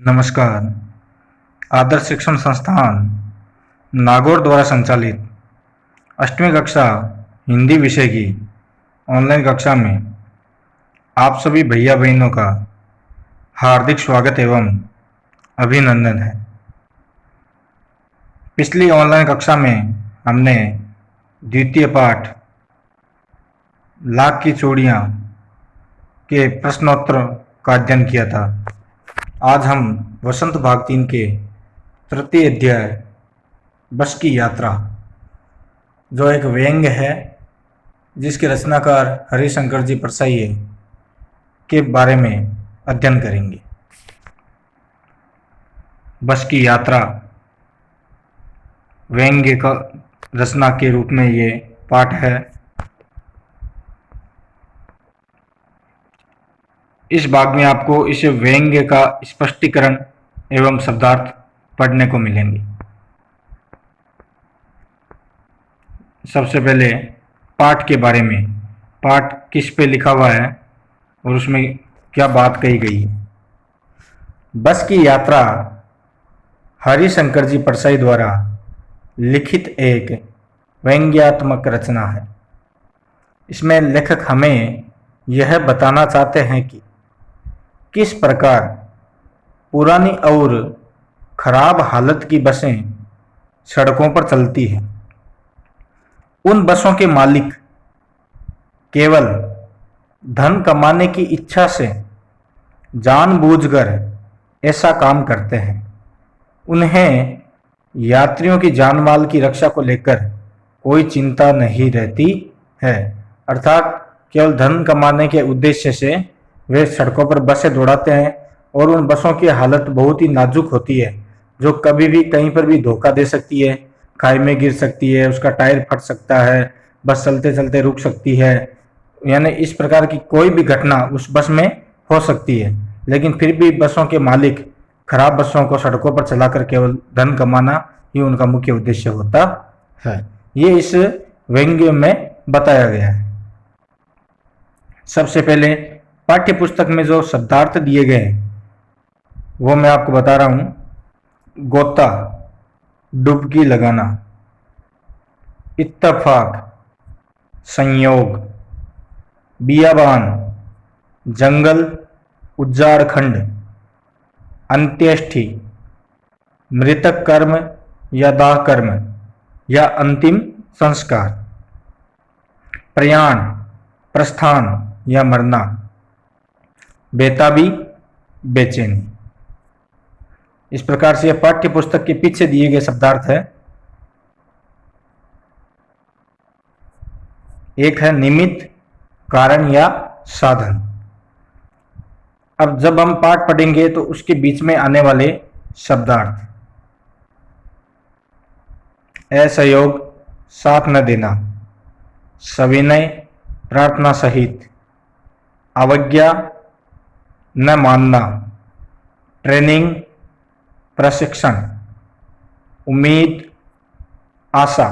नमस्कार। आदर्श शिक्षण संस्थान नागौर द्वारा संचालित 8वीं कक्षा हिंदी विषय की ऑनलाइन कक्षा में आप सभी भैया बहनों का हार्दिक स्वागत एवं अभिनंदन है। पिछली ऑनलाइन कक्षा में हमने द्वितीय पाठ लाख की चूड़ियाँ के प्रश्नोत्तर का अध्ययन किया था। आज हम वसंत भाग 3 के तृतीय अध्याय बस की यात्रा, जो एक व्यंग्य है जिसके रचनाकार हरिशंकर जी परसाई के बारे में अध्ययन करेंगे। बस की यात्रा व्यंग्य का रचना के रूप में ये पाठ है। इस भाग में आपको इस व्यंग्य का स्पष्टीकरण एवं शब्दार्थ पढ़ने को मिलेंगे। सबसे पहले पाठ के बारे में, पाठ किस पे लिखा हुआ है और उसमें क्या बात कही गई है। बस की यात्रा हरिशंकर जी परसाई द्वारा लिखित एक व्यंग्यात्मक रचना है। इसमें लेखक हमें यह बताना चाहते हैं कि किस प्रकार पुरानी और खराब हालत की बसें सड़कों पर चलती हैं। उन बसों के मालिक केवल धन कमाने की इच्छा से जानबूझकर ऐसा काम करते हैं। उन्हें यात्रियों की जान माल की रक्षा को लेकर कोई चिंता नहीं रहती है, अर्थात केवल धन कमाने के उद्देश्य से वे सड़कों पर बसें दौड़ाते हैं और उन बसों की हालत बहुत ही नाजुक होती है, जो कभी भी कहीं पर भी धोखा दे सकती है, खाई में गिर सकती है, उसका टायर फट सकता है, बस चलते चलते रुक सकती है। यानी इस प्रकार की कोई भी घटना उस बस में हो सकती है, लेकिन फिर भी बसों के मालिक खराब बसों को सड़कों पर चलाकर केवल धन कमाना ही उनका मुख्य उद्देश्य होता है। ये इस व्यंग्य में बताया गया है। सबसे पहले पाठ्य पुस्तक में जो शब्दार्थ दिए गए हैं वो मैं आपको बता रहा हूं। गोता, डुबकी लगाना, इत्तफाक, संयोग, बियाबान, जंगल, उजाड़ खंड, अंत्येष्टि, मृतक कर्म या दाह कर्म या अंतिम संस्कार, प्रयाण, प्रस्थान या मरना, बेताबी, बेचैनी। इस प्रकार से यह पाठ्य पुस्तक के पीछे दिए गए शब्दार्थ है। एक है निमित्त, कारण या साधन। अब जब हम पाठ पढ़ेंगे तो उसके बीच में आने वाले शब्दार्थ: असहयोग, साथ न देना, सविनय, प्रार्थना सहित, अवज्ञा, न मानना, ट्रेनिंग, प्रशिक्षण, उम्मीद, आशा,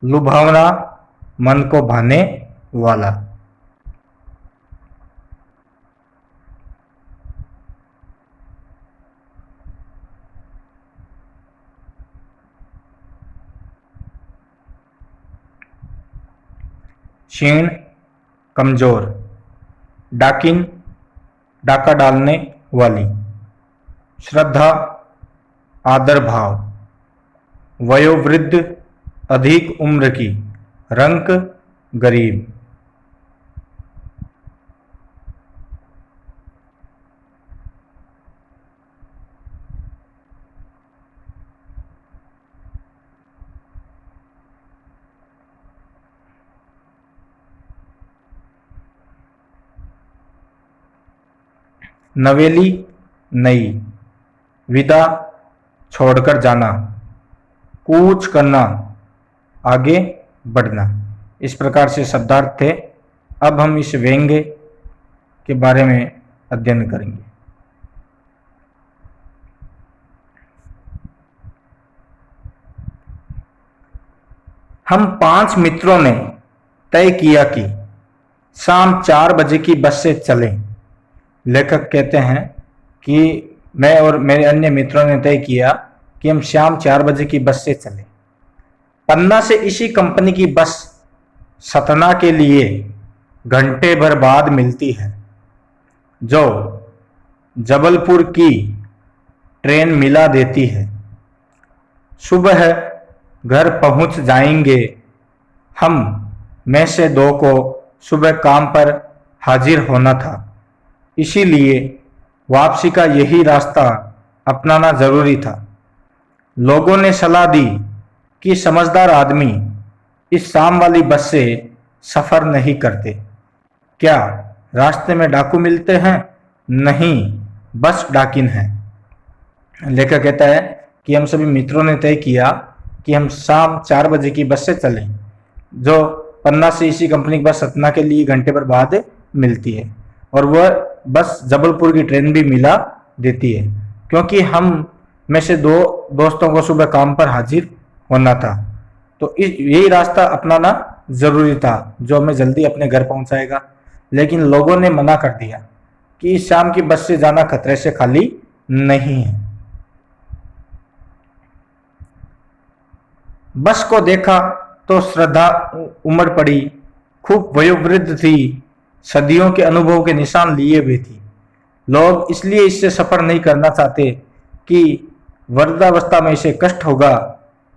लुभावना, मन को भाने वाला। क्षीण, कमजोर, डाकिन, डाका डालने वाली, श्रद्धा, आदर भाव, वयोवृद्ध, अधिक उम्र की, रंक, गरीब। नवेली, नई, विदा, छोड़कर जाना, कूच करना, आगे बढ़ना। इस प्रकार से शब्दार्थ थे। अब हम इस व्यंग्य के बारे में अध्ययन करेंगे। हम 5 मित्रों ने तय किया कि शाम 4 बजे की बस से चलें। लेखक कहते हैं कि मैं और मेरे अन्य मित्रों ने तय किया कि हम शाम 4 बजे की बस से चलें। पन्ना से इसी कंपनी की बस सतना के लिए घंटे भर बाद मिलती है, जो जबलपुर की ट्रेन मिला देती है। सुबह घर पहुंच जाएंगे हम। में से 2 को सुबह काम पर हाजिर होना था, इसीलिए वापसी का यही रास्ता अपनाना जरूरी था। लोगों ने सलाह दी कि समझदार आदमी इस शाम वाली बस से सफर नहीं करते। क्या रास्ते में डाकू मिलते हैं? नहीं, बस डाकिन है। लेखक कहता है कि हम सभी मित्रों ने तय किया कि हम शाम 4 बजे की बस से चलें, जो पन्ना से इसी कंपनी की बस सतना के लिए घंटे भर बाद मिलती है, और वह बस जबलपुर की ट्रेन भी मिला देती है, क्योंकि हम में से 2 दोस्तों को सुबह काम पर हाजिर होना था। तो यही रास्ता अपनाना जरूरी था, जो हमें जल्दी अपने घर पहुंचाएगा। लेकिन लोगों ने मना कर दिया कि इस शाम की बस से जाना खतरे से खाली नहीं है। बस को देखा तो श्रद्धा उमड़ पड़ी। खूब वयोवृद्ध थी, सदियों के अनुभव के निशान लिए हुए थी। लोग इसलिए इससे सफर नहीं करना चाहते कि वृद्धावस्था में इसे कष्ट होगा।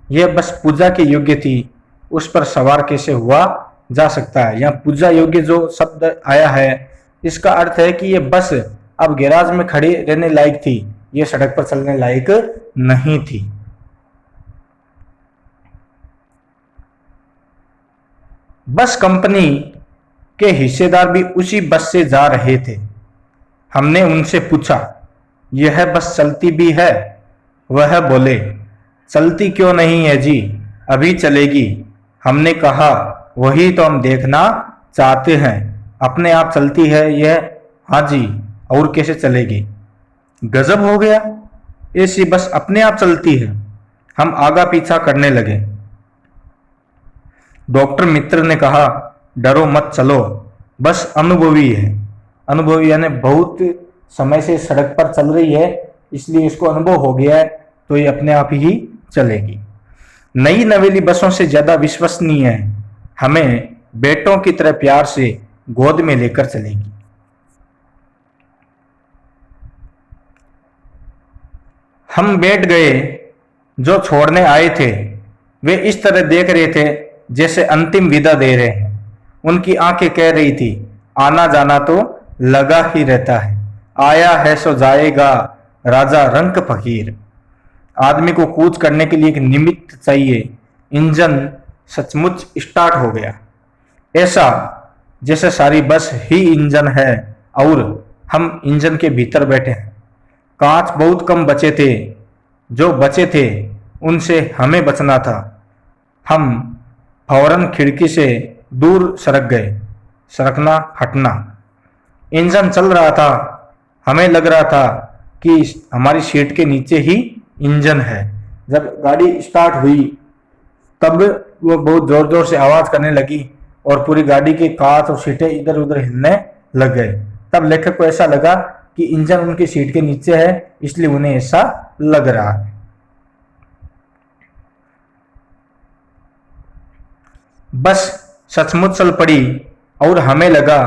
यह बस पूजा के योग्य थी, उस पर सवार कैसे हुआ जा सकता है। यहाँ पूजा योग्य जो शब्द आया है, इसका अर्थ है कि यह बस अब गैराज में खड़ी रहने लायक थी, यह सड़क पर चलने लायक नहीं थी। बस कंपनी के हिस्सेदार भी उसी बस से जा रहे थे। हमने उनसे पूछा, यह बस चलती भी है? वह बोले, चलती क्यों नहीं है जी, अभी चलेगी। हमने कहा, वही तो हम देखना चाहते हैं, अपने आप चलती है यह? हाँ जी, और कैसे चलेगी? गजब हो गया, ऐसी बस अपने आप चलती है। हम आगा पीछा करने लगे। डॉक्टर मित्र ने कहा, डरो मत, चलो, बस अनुभवी है। अनुभवी यानी बहुत समय से सड़क पर चल रही है, इसलिए इसको अनुभव हो गया है, तो ये अपने आप ही चलेगी। नई नवेली बसों से ज्यादा विश्वसनीय है, हमें बेटों की तरह प्यार से गोद में लेकर चलेगी। हम बैठ गए। जो छोड़ने आए थे वे इस तरह देख रहे थे जैसे अंतिम विदा दे रहे हैं। उनकी आंखें कह रही थी, आना जाना तो लगा ही रहता है, आया है सो जाएगा, राजा रंक फकीर। आदमी को कूच करने के लिए एक निमित्त चाहिए। इंजन सचमुच स्टार्ट हो गया, ऐसा जैसे सारी बस ही इंजन है और हम इंजन के भीतर बैठे हैं। कांच बहुत कम बचे थे, जो बचे थे उनसे हमें बचना था। हम फौरन खिड़की से दूर सरक गए। सरकना हटना। इंजन चल रहा था, हमें लग रहा था कि हमारी सीट के नीचे ही इंजन है। जब गाड़ी स्टार्ट हुई तब वो बहुत जोर जोर से आवाज करने लगी और पूरी गाड़ी के कांच और सीटें इधर उधर हिलने लग गए। तब लेखक को ऐसा लगा कि इंजन उनकी सीट के नीचे है, इसलिए उन्हें ऐसा लग रहा है। बस सचमुच चल पड़ी और हमें लगा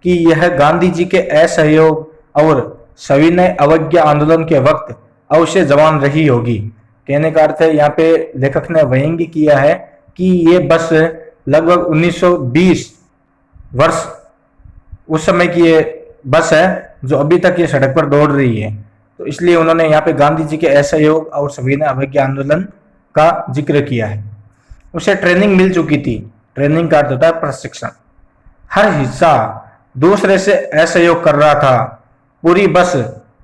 कि यह गांधी जी के असहयोग और सविनय अवज्ञा आंदोलन के वक्त अवश्य जवान रही होगी। कहने का अर्थ है, यहाँ पे लेखक ने व्यंग्य किया है कि ये बस लगभग 1920 वर्ष उस समय की ये बस है जो अभी तक ये सड़क पर दौड़ रही है। तो इसलिए उन्होंने यहाँ पे गांधी जी के असहयोग और सविनय अवज्ञा आंदोलन का जिक्र किया है। उसे ट्रेनिंग मिल चुकी थी। ट्रेनिंग का अर्थ होता है प्रशिक्षण। हर हिस्सा दूसरे से असहयोग कर रहा था। पूरी बस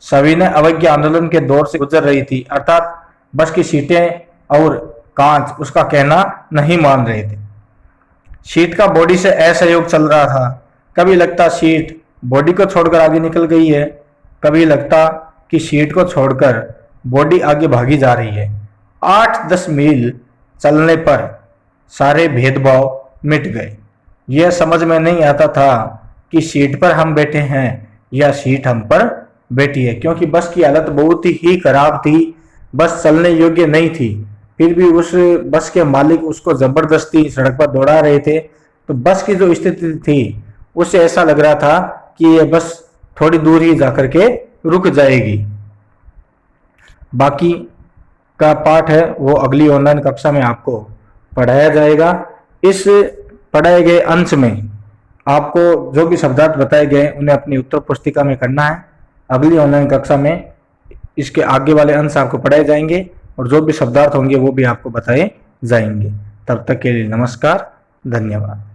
सविनय अवज्ञा आंदोलन के दौर से गुजर रही थी, अर्थात बस की सीटें और कांच उसका कहना नहीं मान रहे थे। सीट का बॉडी से असहयोग चल रहा था। कभी लगता सीट बॉडी को छोड़कर आगे निकल गई है, कभी लगता कि सीट को छोड़कर बॉडी आगे भागी जा रही है। 8-10 मील चलने पर सारे भेदभाव मिट गए। यह समझ में नहीं आता था कि सीट पर हम बैठे हैं या सीट हम पर बैठी है, क्योंकि बस की हालत बहुत ही खराब थी, बस चलने योग्य नहीं थी। फिर भी उस बस के मालिक उसको जबरदस्ती सड़क पर दौड़ा रहे थे। तो बस की जो स्थिति थी उससे ऐसा लग रहा था कि ये बस थोड़ी दूर ही जाकर के रुक जाएगी। बाकी का पाठ है वो अगली ऑनलाइन कक्षा में आपको पढ़ाया जाएगा। इस पढ़ाए गए अंश में आपको जो भी शब्दार्थ बताए गए उन्हें अपनी उत्तर पुस्तिका में करना है। अगली ऑनलाइन कक्षा में इसके आगे वाले अंश आपको पढ़ाए जाएंगे और जो भी शब्दार्थ होंगे वो भी आपको बताए जाएंगे। तब तक के लिए नमस्कार, धन्यवाद।